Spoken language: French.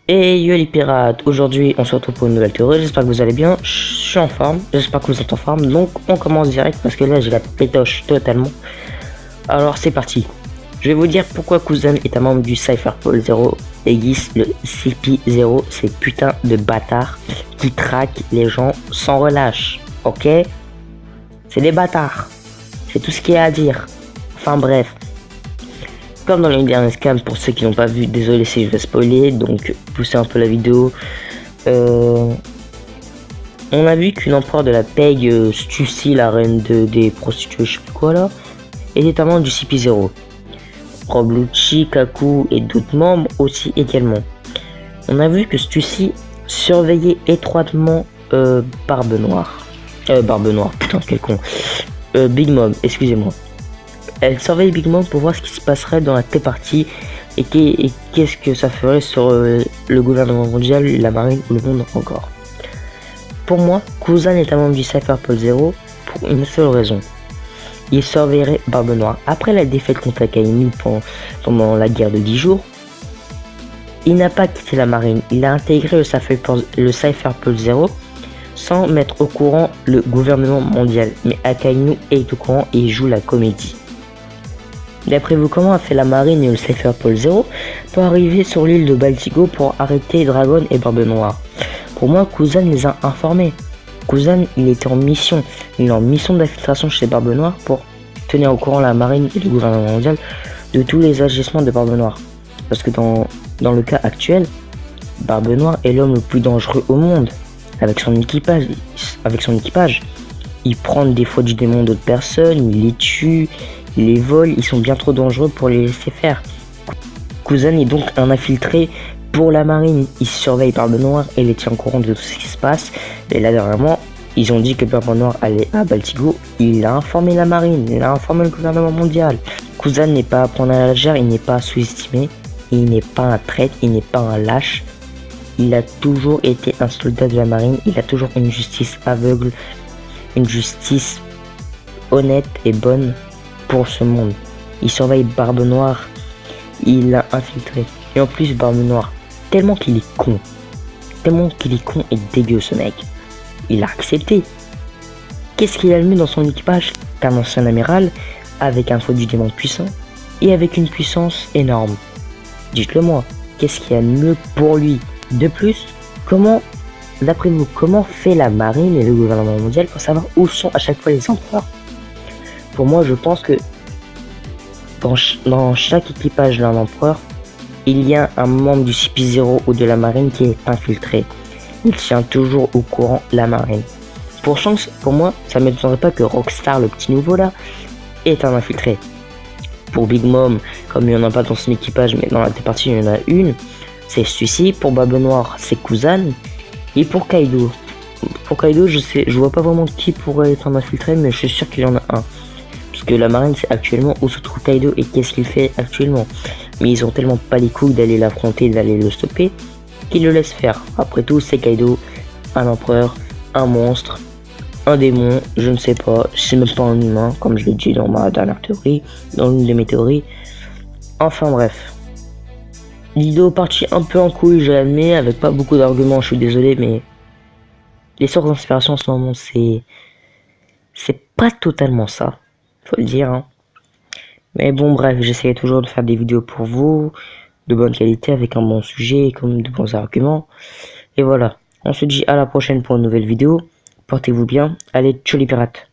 Et yo les pirates, aujourd'hui on se retrouve pour une nouvelle théorie, j'espère que vous allez bien, je suis en forme, j'espère que vous êtes en forme, donc on commence direct parce que là j'ai la pétoche totalement. Alors c'est parti, je vais vous dire pourquoi Kuzan est un membre du Cypherpol 0 et Gis le CP0, ces putains de bâtards qui traquent les gens sans relâche, ok? C'est des bâtards, c'est tout ce qu'il y a à dire, enfin bref. Comme dans les derniers scams, pour ceux qui n'ont pas vu, désolé si je vais spoiler, donc poussez un peu la vidéo. On a vu qu'une empereur de la PEG, Stussy, la reine des prostituées, je sais plus quoi là, était un membre du CP0. Roblucci, Kaku et d'autres membres aussi également. On a vu que Stussy surveillait étroitement Barbe Noire, putain quel con. Big Mom, excusez-moi. Elle surveille Big Mom pour voir ce qui se passerait dans la T-Partie et qu'est-ce que ça ferait sur le gouvernement mondial, la marine ou le monde encore. Pour moi, Kuzan est un membre du Cypherpol 0 pour une seule raison. Il surveillerait Barbe Noire. Après la défaite contre Akainu pendant la guerre de 10 jours, il n'a pas quitté la marine. Il a intégré le Cypherpol 0 sans mettre au courant le gouvernement mondial. Mais Akainu est au courant et il joue la comédie. D'après vous, comment a fait la marine et le Cypherpol 0 pour arriver sur l'île de Baltigo pour arrêter Dragon et Barbe Noire? Pour moi, Kuzan les a informés. Kuzan, il était en mission. Il est en mission d'infiltration chez Barbe Noire pour tenir au courant la marine et le gouvernement mondial de tous les agissements de Barbe Noire. Parce que dans le cas actuel, Barbe Noire est l'homme le plus dangereux au monde. Avec son équipage, il prend des fois du démon d'autres personnes, il les tue. Les vols, ils sont bien trop dangereux pour les laisser faire. Kuzan est donc un infiltré pour la marine. Il surveille Barbe Noire et les tient au courant de tout ce qui se passe. Et là, dernièrement, ils ont dit que Barbe Noire allait à Baltigo. Il a informé la marine, il a informé le gouvernement mondial. Kuzan n'est pas à prendre à la légère, il n'est pas à sous-estimer. Il n'est pas un traître, il n'est pas un lâche. Il a toujours été un soldat de la marine. Il a toujours une justice aveugle, une justice honnête et bonne pour ce monde. Il surveille Barbe Noire, il l'a infiltré. Et en plus Barbe Noire, tellement qu'il est con et dégueu ce mec, il a accepté. Qu'est-ce qu'il a le mieux dans son équipage qu'un ancien amiral avec un faux du démon puissant et avec une puissance énorme? Dites-le moi, qu'est-ce qu'il y a de mieux pour lui? De plus, d'après vous, comment fait la marine et le gouvernement mondial pour savoir où sont à chaque fois les empereurs? Pour moi, je pense que dans chaque équipage d'un empereur, il y a un membre du CP0 ou de la marine qui est infiltré. Il tient toujours au courant la marine. Pour moi, ça ne m'étonnerait pas que Rockstar, le petit nouveau là, est un infiltré. Pour Big Mom, comme il n'y en a pas dans son équipage, mais dans la partie il y en a une, c'est celui-ci. Pour Barbe Noire, c'est Kuzan. Et pour Kaido, je vois pas vraiment qui pourrait être un infiltré, mais je suis sûr qu'il y en a un. Parce que la marine c'est actuellement où se trouve Kaido et qu'est-ce qu'il fait actuellement. Mais ils ont tellement pas les couilles d'aller l'affronter, d'aller le stopper, qu'ils le laissent faire. Après tout, c'est Kaido, un empereur, un monstre, un démon, je ne sais pas, c'est même pas un humain, comme je l'ai dit dans ma dernière théorie, dans l'une de mes théories. Enfin bref. Vidéo partie un peu en couille, je l'admets, avec pas beaucoup d'arguments, je suis désolé, mais les sources d'inspiration en ce moment, c'est pas totalement ça. Faut le dire, hein. Mais bon, bref, j'essayais toujours de faire des vidéos pour vous, de bonne qualité, avec un bon sujet, comme de bons arguments. Et voilà, on se dit à la prochaine pour une nouvelle vidéo. Portez-vous bien, allez, tchou les pirates.